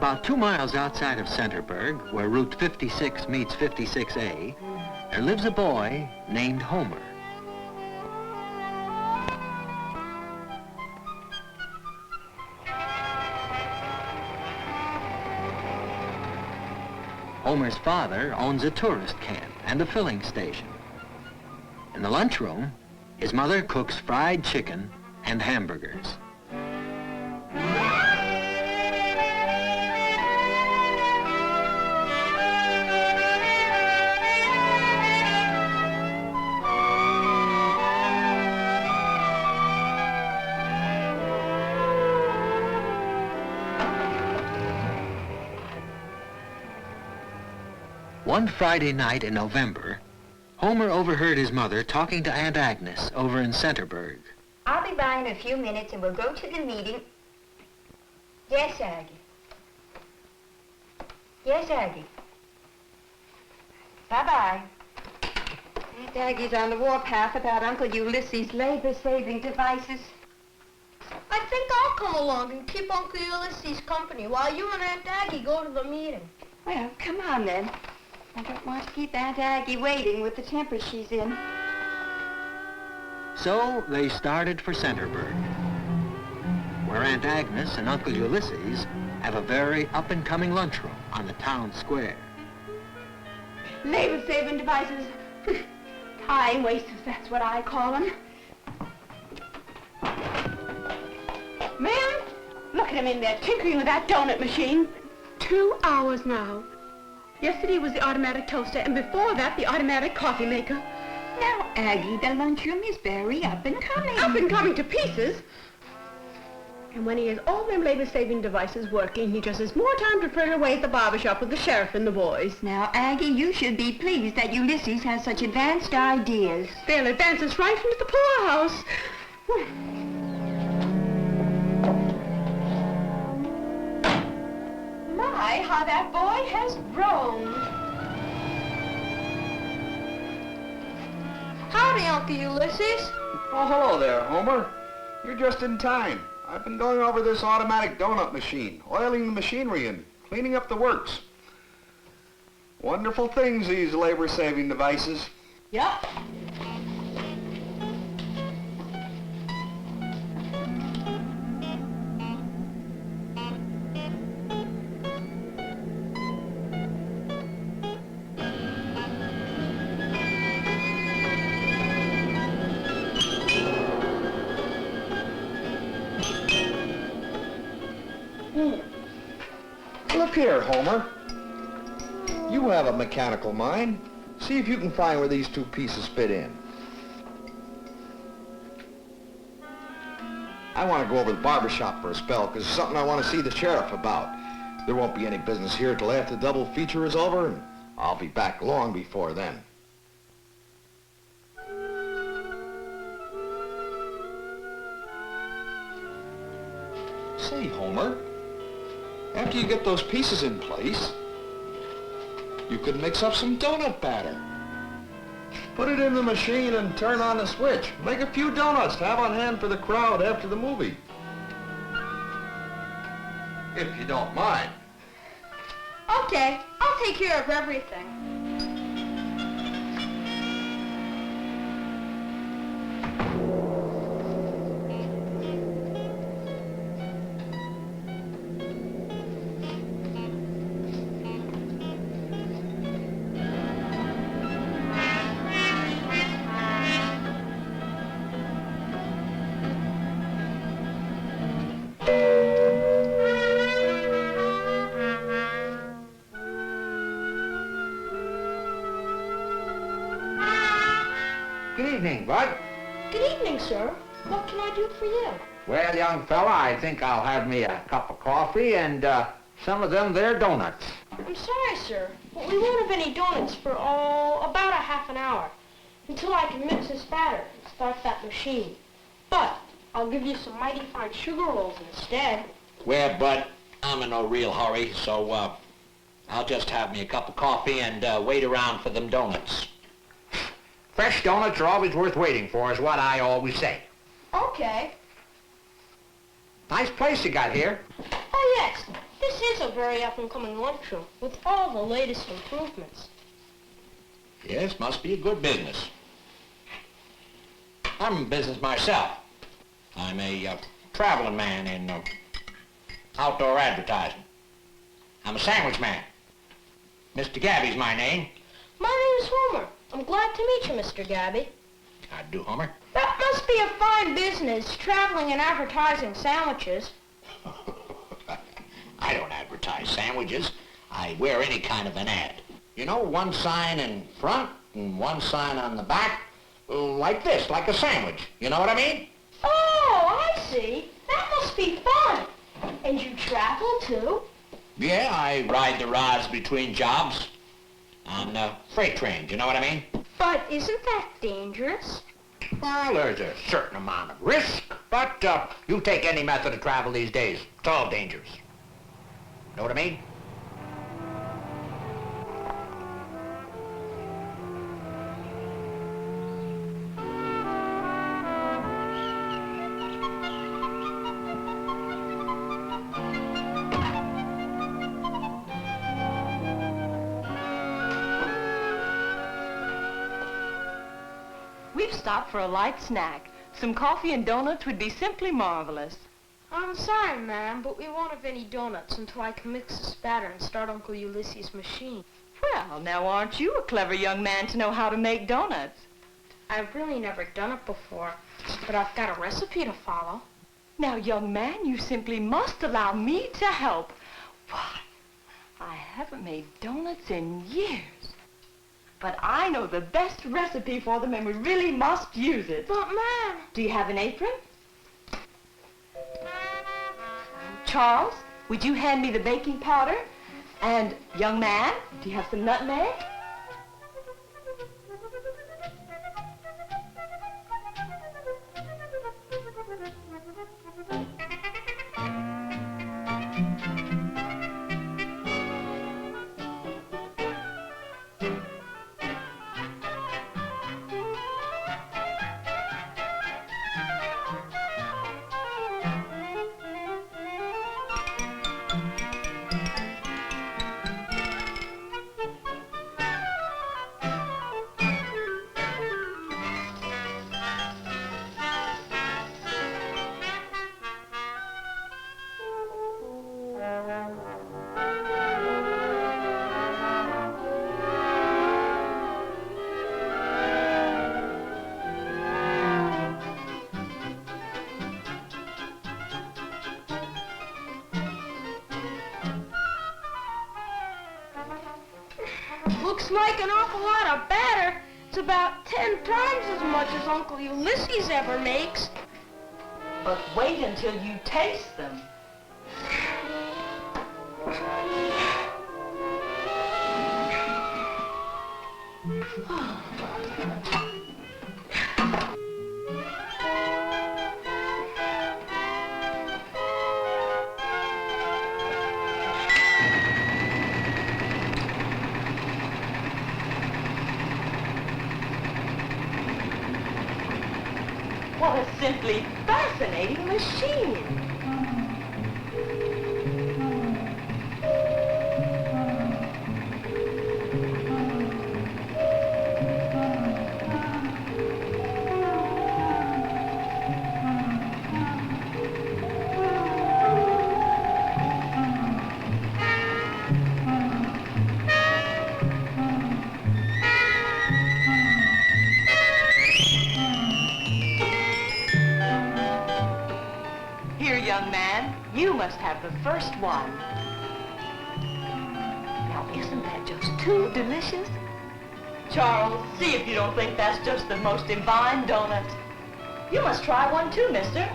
About 2 miles outside of Centerburg, where Route 56 meets 56A, there lives a boy named Homer. Homer's father owns a tourist camp and a filling station. In the lunchroom, his mother cooks fried chicken and hamburgers. One Friday night in November, Homer overheard his mother talking to Aunt Agnes over in Centerburg. I'll be by in a few minutes and we'll go to the meeting. Yes, Aggie. Yes, Aggie. Bye-bye. Aunt Aggie's on the warpath about Uncle Ulysses' labor-saving devices. I think I'll come along and keep Uncle Ulysses company while you and Aunt Aggie go to the meeting. Well, come on then. I don't want to keep Aunt Aggie waiting with the temper she's in. So they started for Centerburg, where Aunt Agnes and Uncle Ulysses have a very up-and-coming lunchroom on the town square. Labor-saving devices. Time wasters, that's what I call them. Ma'am, look at him in there tinkering with that donut machine. 2 hours now. Yesterday was the automatic toaster, and before that, the automatic coffee maker. Now, Aggie, the lunchroom is very up and coming. Up and coming to pieces. And when he has all them labor-saving devices working, he just has more time to fritter away at the barber shop with the sheriff and the boys. Now, Aggie, you should be pleased that Ulysses has such advanced ideas. They'll advance us right into the poorhouse. My, how that boy has grown. Howdy, Uncle Ulysses. Oh, hello there, Homer. You're just in time. I've been going over this automatic donut machine, oiling the machinery and cleaning up the works. Wonderful things, these labor-saving devices. Yep. Look here, Homer. You have a mechanical mind. See if you can find where these 2 pieces fit in. I want to go over to the barber shop for a spell because it's something I want to see the sheriff about. There won't be any business here till after the double feature is over, and I'll be back long before then. Say, Homer, after you get those pieces in place, you could mix up some donut batter. Put it in the machine and turn on the switch. Make a few donuts to have on hand for the crowd after the movie. If you don't mind. Okay, I'll take care of everything. Good evening, Bud. Good evening, sir. What can I do for you? Well, young fella, I think I'll have me a cup of coffee and some of them there donuts. I'm sorry, sir, but we won't have any donuts for, about a half an hour until I can mix this batter and start that machine. But I'll give you some mighty fine sugar rolls instead. Well, Bud, I'm in no real hurry, so I'll just have me a cup of coffee and wait around for them donuts. Fresh donuts are always worth waiting for, is what I always say. Okay. Nice place you got here. Oh, yes. This is a very up-and-coming lunchroom with all the latest improvements. Yes, must be a good business. I'm in business myself. I'm a traveling man in outdoor advertising. I'm a sandwich man. Mr. Gabby's my name. My name is Homer. I'm glad to meet you, Mr. Gabby. I do, Homer. That must be a fine business, traveling and advertising sandwiches. I don't advertise sandwiches. I wear any kind of an ad. You know, one sign in front and one sign on the back, like this, like a sandwich. You know what I mean? Oh, I see. That must be fun. And you travel, too? Yeah, I ride the rods between jobs on freight trains. You know what I mean? But isn't that dangerous? Well, there's a certain amount of risk, but you take any method of travel these days, it's all dangerous. Know what I mean? We've stopped for a light snack. Some coffee and donuts would be simply marvelous. I'm sorry, ma'am, but we won't have any donuts until I can mix the spatter and start Uncle Ulysses' machine. Well, now aren't you a clever young man to know how to make donuts? I've really never done it before, but I've got a recipe to follow. Now, young man, you simply must allow me to help. Why, I haven't made donuts in years. But I know the best recipe for them, and we really must use it. But, ma'am... Do you have an apron? Charles, would you hand me the baking powder? And, young man, do you have some nutmeg? Looks like an awful lot of batter. It's about 10 times as much as Uncle Ulysses ever makes. But wait until you taste them. What a simply fascinating machine. Here, young man, you must have the first one. Now, isn't that just too delicious? Charles, see if you don't think that's just the most divine donut. You must try one too, mister.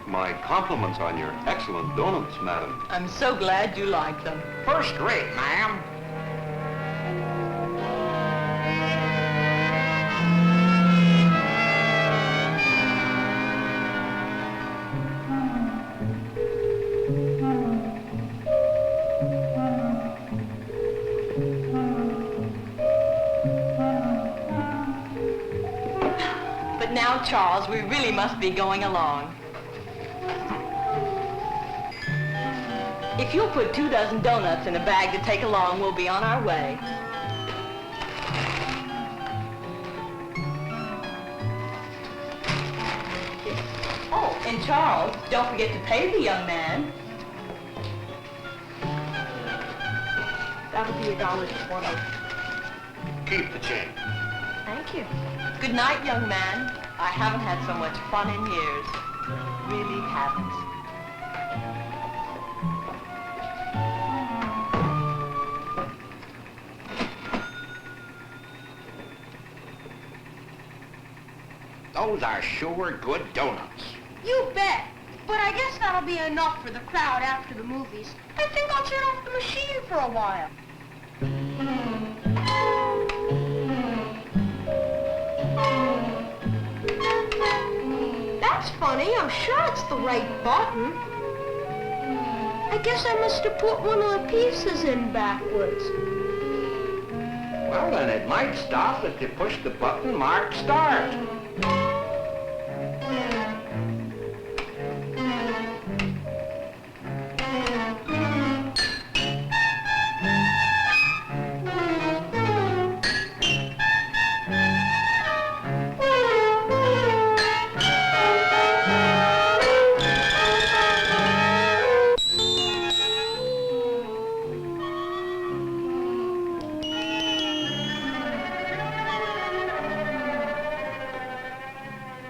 My compliments on your excellent donuts, madam. I'm so glad you like them. First rate, ma'am. Now, Charles, we really must be going along. If you'll put 24 doughnuts in a bag to take along, we'll be on our way. Oh, and Charles, don't forget to pay the young man. That'll be $1.20. Keep the change. Thank you. Good night, young man. I haven't had so much fun in years. Really haven't. Those are sure good donuts. You bet. But I guess that'll be enough for the crowd after the movies. I think I'll turn off the machine for a while. That's funny. I'm sure it's the right button. I guess I must have put one of the pieces in backwards. Well, then it might stop if you push the button marked start.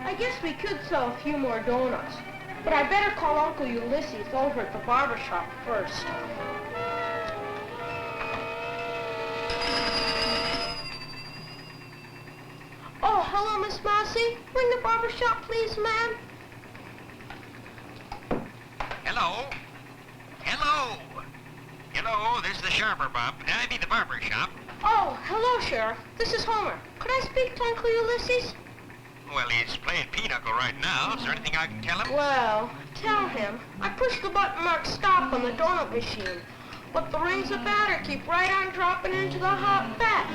I guess we could sell a few more donuts. But I better call Uncle Ulysses over at the barber shop first. Oh, hello, Miss Mousy. Ring the barber shop, please, ma'am. Hello? Hello? Hello, this is the Sharper Bob. I mean the barber shop. Oh, hello, Sheriff. This is Homer. Could I speak to Uncle Ulysses? Well, he's playing pinochle right now. Is there anything I can tell him? Well, tell him I pushed the button marked stop on the donut machine, but the rings of batter keep right on dropping into the hot fat.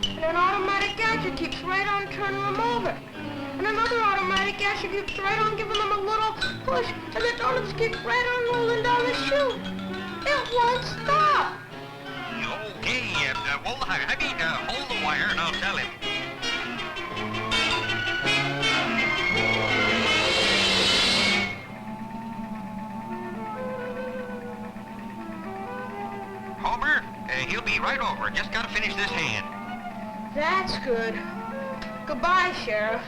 And an automatic gadget keeps right on turning them over. And another automatic gadget keeps right on giving them a little push, and the donuts keep right on rolling down the chute. It won't stop. Okay, hold the wire and I'll tell him. Homer, he'll be right over. Just gotta finish this hand. That's good. Goodbye, Sheriff.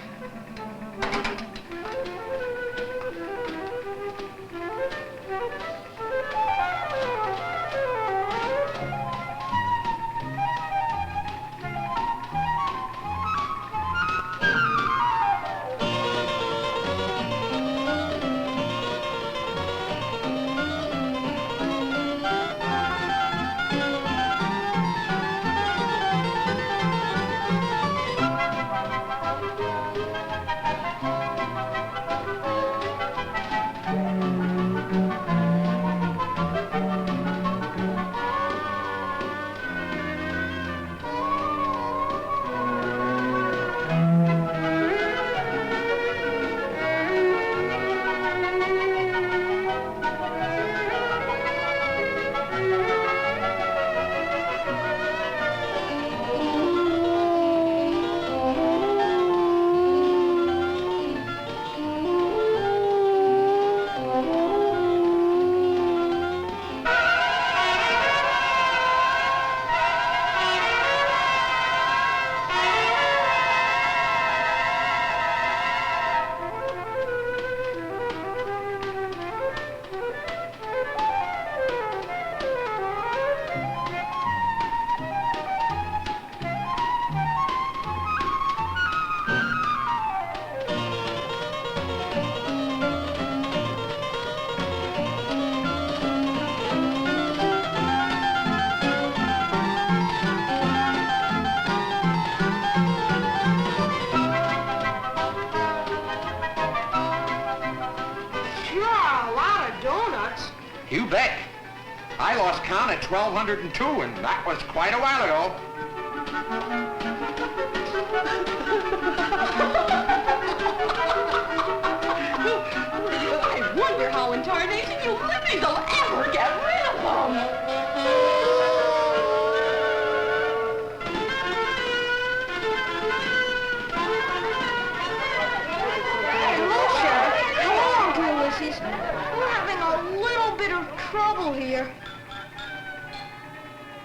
You bet. I lost count at 1,202, and that was quite a while ago. trouble here.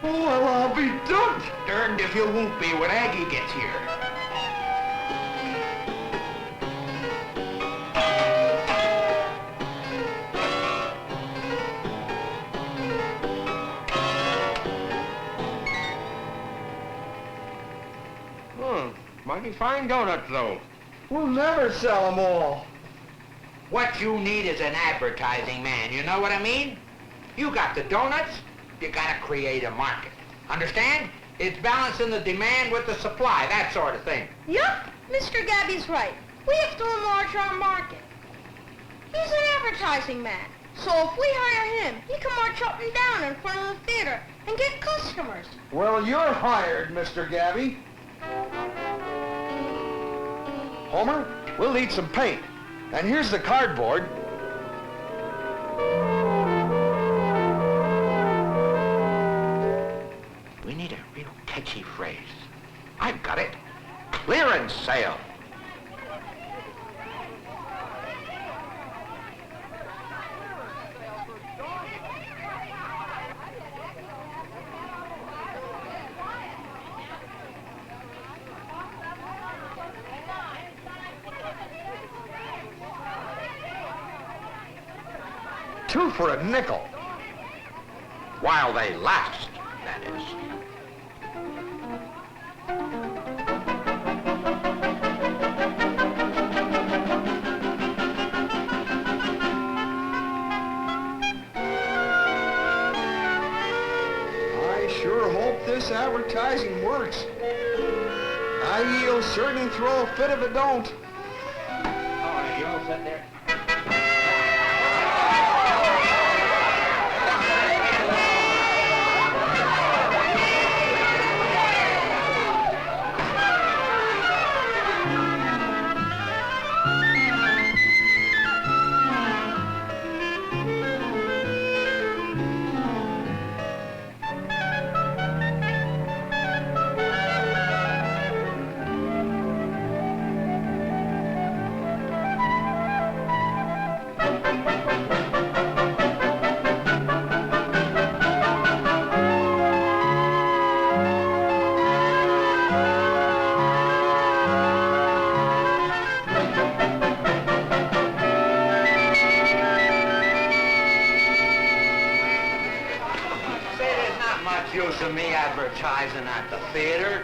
Oh, well, I'll be dumped. Darned if you won't be when Aggie gets here. Mighty fine donuts, though. We'll never sell them all. What you need is an advertising man, you know what I mean? You got the donuts, you gotta create a market. Understand? It's balancing the demand with the supply, that sort of thing. Yup, Mr. Gabby's right. We have to enlarge our market. He's an advertising man, so if we hire him, he can march up and down in front of the theater and get customers. Well, you're hired, Mr. Gabby. Homer, we'll need some paint. And here's the cardboard. We need a real catchy phrase. I've got it. Clearance sale. Two for a nickel. While they last, that is. I sure hope this advertising works. Aggie'll certainly throw a fit if it don't. All right, you all sit there. Advertising at the theater.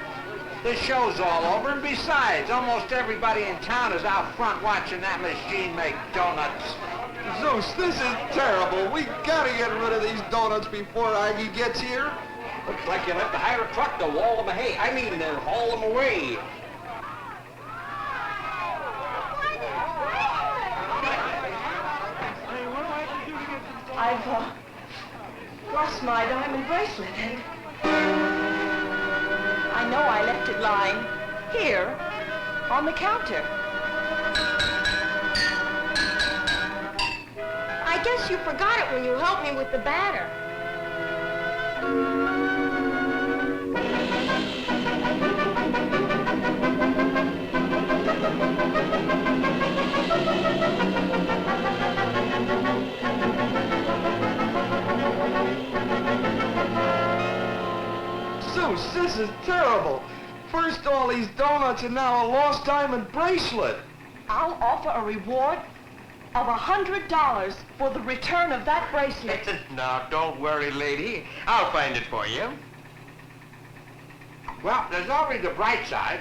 The show's all over, and besides, almost everybody in town is out front watching that machine make donuts. Zeus, this is terrible. We gotta get rid of these donuts before Aggie gets here. Looks like you'll have to hire a truck to wall them haul them away. I've lost my diamond bracelet, and I know I left it lying here on the counter. I guess you forgot it when you helped me with the batter. Zeus, this is terrible. First all these donuts and now a lost diamond bracelet. I'll offer a reward of $100 for the return of that bracelet. Now, don't worry, lady. I'll find it for you. Well, there's always the bright side.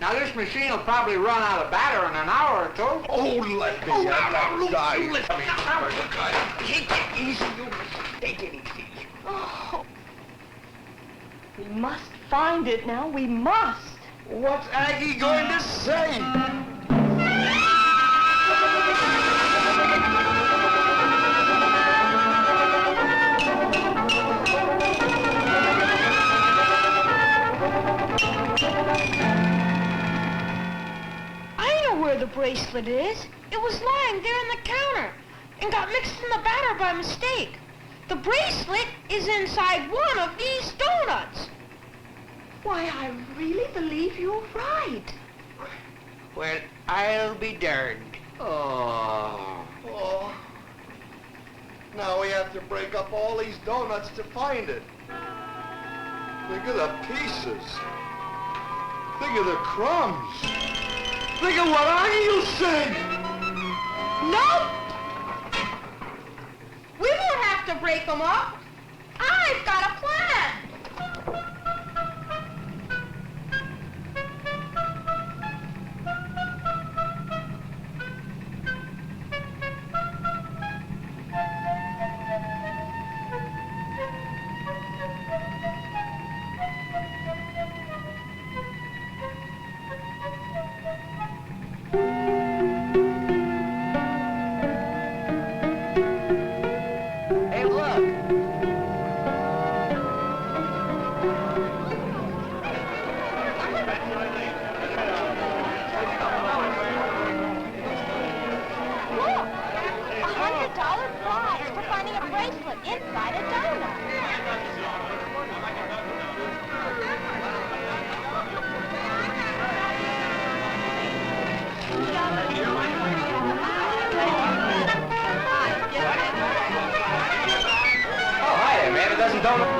Now, this machine will probably run out of batter in an hour or two. Oh, let me have that guy. Take it easy, you. Take it easy. Oh. We must find it now. We must. What's Aggie going to say? I know where the bracelet is. It was lying there on the counter and got mixed in the batter by mistake. The bracelet is inside one of these donuts. Why, I really believe you're right. Well, I'll be darned. Oh. Now we have to break up all these doughnuts to find it. Think of the pieces. Think of the crumbs. Think of what I'm using. Nope! We won't have to break them up. I've got a plan. Hey, look. Look! $100 prize for finding a bracelet inside a donut. Oh, hi there, man. A dozen donuts.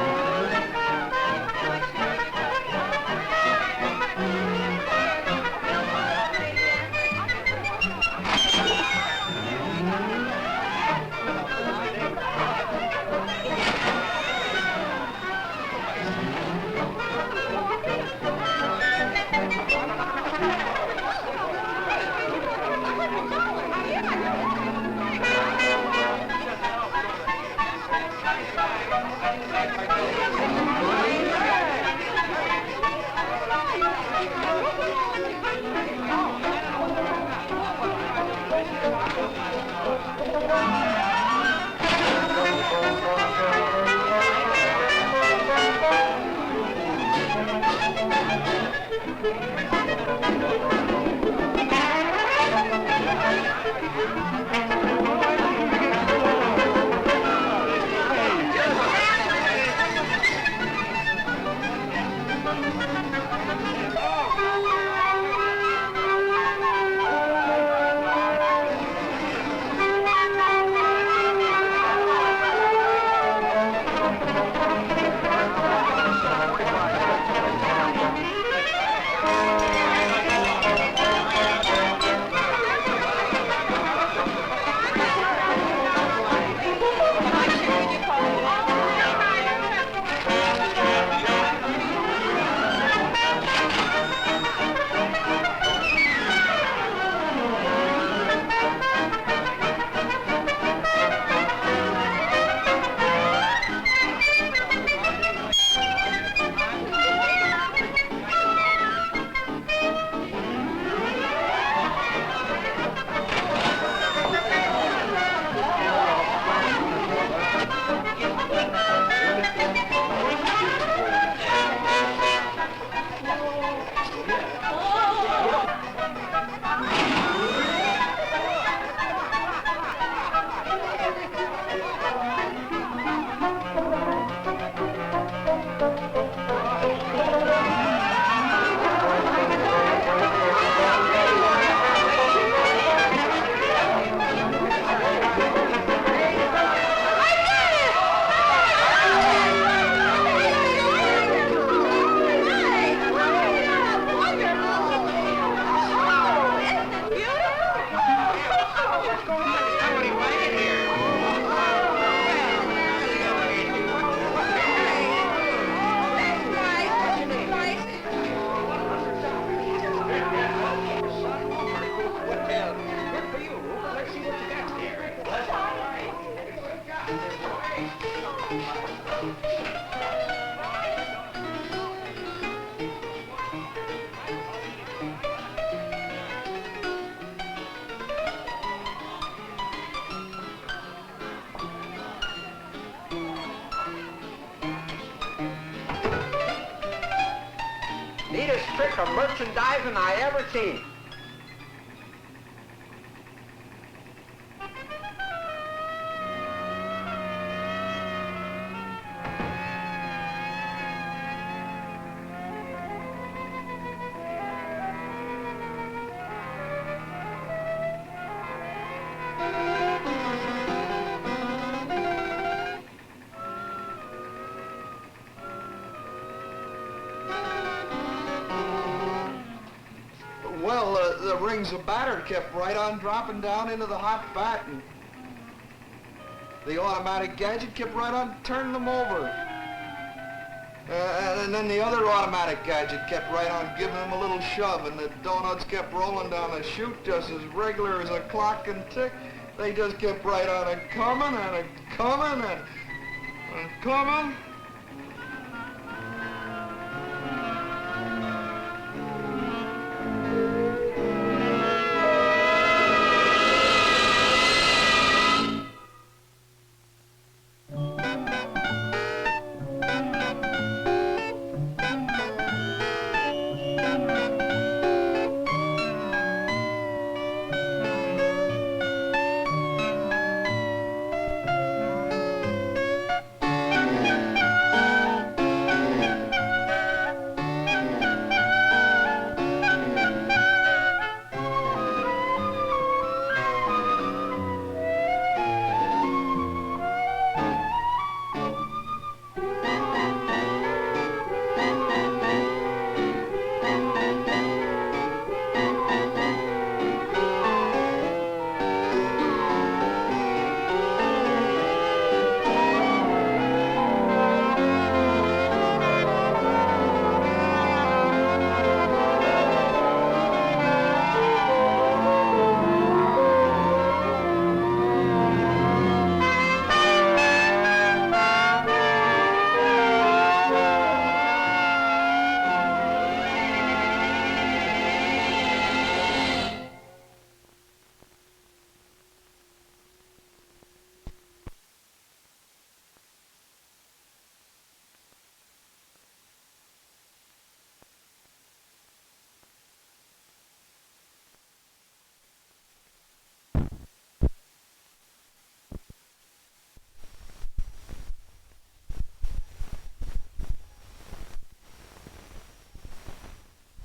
Neatest trick of merchandising I ever seen. springs of batter kept right on dropping down into the hot vat, and the automatic gadget kept right on turning them over. And then the other automatic gadget kept right on giving them a little shove, and the donuts kept rolling down the chute just as regular as a clock can tick. They just kept right on a coming and a coming and coming.